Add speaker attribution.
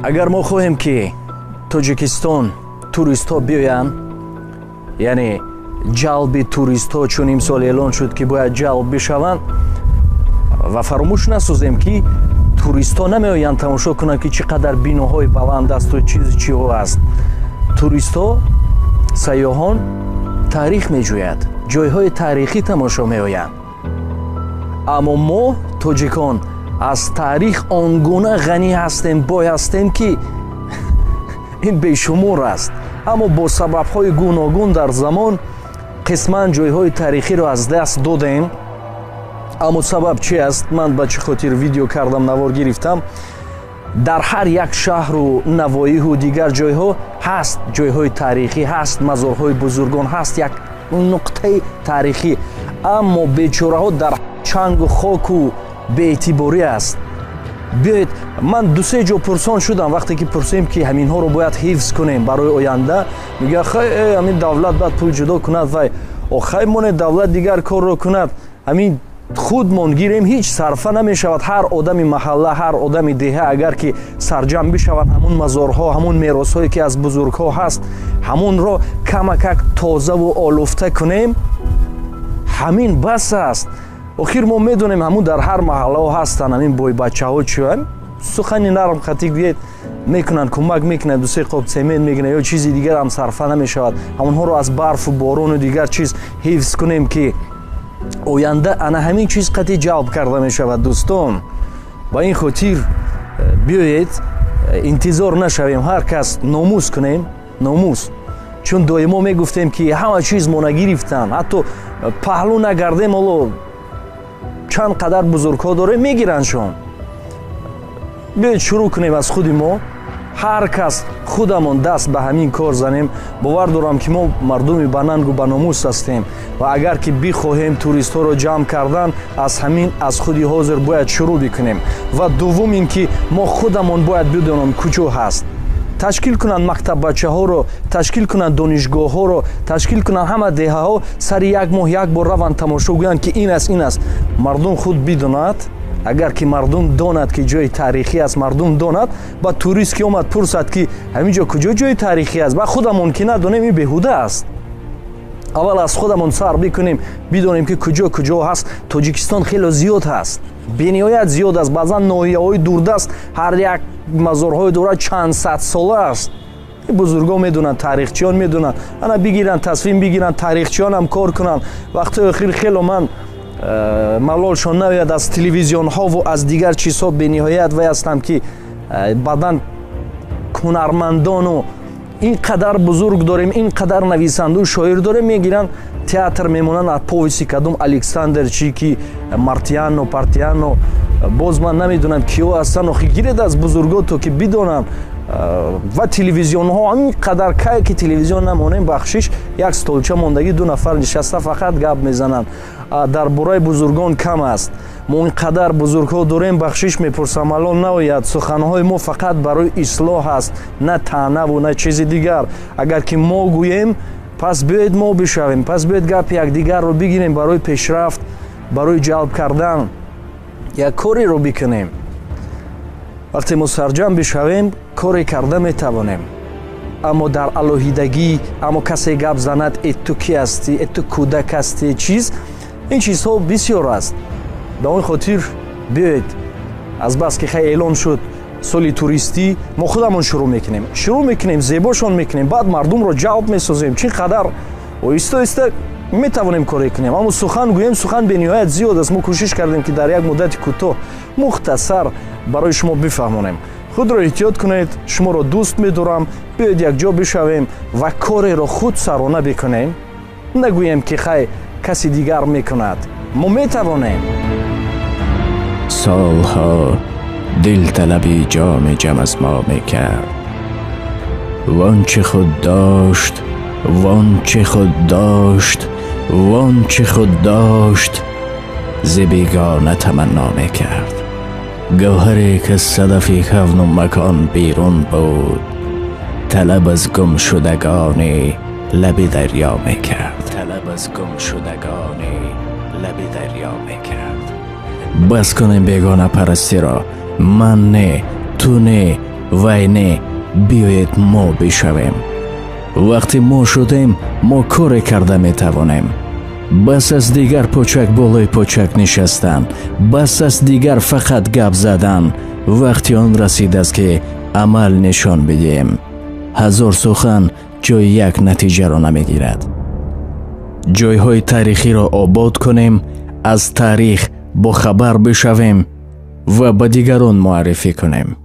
Speaker 1: агар мо хоҳем ки тоҷикистон туристҳо биёянд, яъне ҷалби туристҳо чун имсол эълон шуд ки бояд ҷалб бишаванд ва фаромӯш насозем ки туристҳо намеоянд тамошо кунанд ки чӣ қадар биноҳои баланд асту чизи чиҳо аст. туристҳо, сайёҳон таърих меҷӯяд, ҷойҳои таърихӣ тамошо меоянд. аммо мо тоҷикон аз таърих он гуна ғанӣ ҳастем, бой ҳастем ки ин бешумур аст. аммо бо сабабҳои гуногун дар замон қисман ҷойҳои таърихиро аз даст додем. аммо сабаб чи аст? ман ба чӣ хотир видео кардам, навор гирифтам. дар ҳар як шаҳру навоиҳу дигар ҷойҳо ҳаст ҷойҳои таърихӣ, ҳаст мазорҳои бузургон, ҳаст як нуқтаи таърихӣ. аммо бечораҳо дар чангу хоку беэътиборӣ аст. биёед, ман ду-се ҷо пурсон шудам, вақте ки пурсем ки ҳаминҳоро бояд ҳифз кунем барои оянда, мегӯяд хай ҳамин давлат баъд пул ҷудо кунад, вай охай моне давлат дигар корро кунад, ҳамин худмон гирем, ҳеҷ сарфа намешавад. ҳар одами маҳалла, ҳар одами деҳа агар ки сарҷам бишавад, ҳамун мазорҳо, ҳамун меросҳое ки аз бузургҳо ҳаст, ҳамунро камакак тозаву олуфта кунем, ҳамин бас аст. охир мо медонем ҳамун дар ҳар маҳаллаҳо ҳастанд ҳамин бойбачаҳо чӯян сухани нарм хатик биед мекунанд, кӯмак мекунанд, ду-се қоб цемент мегиранд ё чизи дигар ҳам сарфа намешавад. ҳамонҳоро аз барфу борону дигар чиз ҳифз кунем ки оянда ана ҳамин чиз қатъи ҷалб карда мешавад. дӯстон, ба ин хотир биёед интизор нашавем, ҳар кас номус кунем, номус. чун доимо мегуфтем ки ҳама чиз мо нагирифтанд, ҳатто паҳлӯ нагардем, ҳоло чанд қадар бузургҳо дорем, мегираншон. биёед шурӯъ кунем аз худи мо, ҳар кас худамон даст ба ҳамин кор занем. бовар дорам ки мо мардуми банангу баномус ҳастем ва агар ки бихоҳем туристҳоро ҷамъ кардан, аз ҳамин аз худи ҳозир бояд шурӯъ бикунем. ва дуввум ин ки мо худамон бояд бидонем куҷо ҳаст. ташкил кунанд мактаббачаҳоро, ташкил кунанд донишгоҳҳоро, ташкил кунанд ҳама деҳаҳо, сари як моҳ як бор раванд тамошо гӯянд ки ин аст, ин аст. мардум худ бидонад. агар ки мардум донад ки ҷои таърихӣ аст, мардум донад, ба турист ки омад пурсад ки ҳамин ҷо куҷо ҷои таърихӣ аст, ба худамон ки надонем, ин беҳуда аст. аввал аз худамон сар бикунем, бидонем ки куҷо куҷо ҳаст. тоҷикистон хело зиёд ҳаст, бениҳоят зиёд аст. баъзан ноҳияҳои дурдаст ҳар як мазорҳои дора чанд сад сола аст. бузургҳо медонанд, таърихчиён медонанд, ана бигиранд тасвим бигиранд, таърихчиён ҳам кор кунанд. вақти охир хело ман малолшон наояд аз телевизионҳову аз дигар чизҳо бениҳоят вай ҳастам ки баъдан ҳунармандону ин қадар бузург дорем, ин қадар нависанду шоир дорем, мегиранд театр мемонанд аз повести кадом Александр чи ки Мартиано, Партиано, боз ман намедонам киё ҳастанд. охи гиред аз бузургҳо то ки бидонанд. ва телевизионҳо ҳамин қадар кай ки телевизион намонем бахшиш, як столча мондагӣ ду нафар нишаста фақат гап мезананд. дар бораи бузургон кам аст. мо ин қадар бузургҳо дорем, бахшиш мепурсам алон наояд. суханҳои мо фақат барои ислоҳ аст, на таънаву на чизи дигар. агар ки мо гӯем, пас биёед мо бишавем, пас биёед гапи якдигарро бигирем барои пешрафт, барои ҷалб кардан як кореро бикунем. вақте мо сарҷам бишавем, коре карда метавонем. аммо дар алоҳидагӣ, аммо касе гап занад, ту ки ҳастӣ, ту кӯдак ҳастӣ, чиз, ин чизҳо бисёр аст. ба он хотир биёед, азбас ки хай эълон шуд соли туристӣ, мо худамон шурӯъ мекунем, зебошон мекунем, баъд мардумро ҷалб месозем. чӣ қадар оҳиста оҳиста метавонем коре кунем. аммо сухан гӯем, сухан бениҳоят зиёд аст. мо кӯшиш кардем ки дар як муддати кӯтоҳ мухтасар барои шумо бифаҳмонем. худро эҳтиёт кунед, шуморо дӯст медорам. биёед якҷо бишавем ва кореро худ сарона бикунем. нагӯем ки хай каси дигар мекунад. мо метавонем.
Speaker 2: солҳо дилталаби ҷоми ҷам аз мо мекард. вон чӣ худ дошт, вон чӣ худ дошт، вон чӣ худ дошт، ز بیگانه تمنا میکرد. گوهری که صدفی کون و مکان بیرون بود، طلب از گم شدگانی لبی دریا میکرد. طلب از گم شدگانی لبی دریا میکرد. بس کنیم بیگانه پرستی را، من نه، تو نه، вай не биёед мо бишавем. вақте мо шудем мо коре карда метавонем. бас аст дигар почак болои почак нишастан, бас аст дигар фақат гап задан. вақти он расидааст ки амал нишон бидиҳем. ҳазор сухан ҷои як натиҷаро намегирад. ҷойҳои таърихиро обод кунем, аз таърих бохабар бишавем ва ба дигарон муаррифӣ кунем.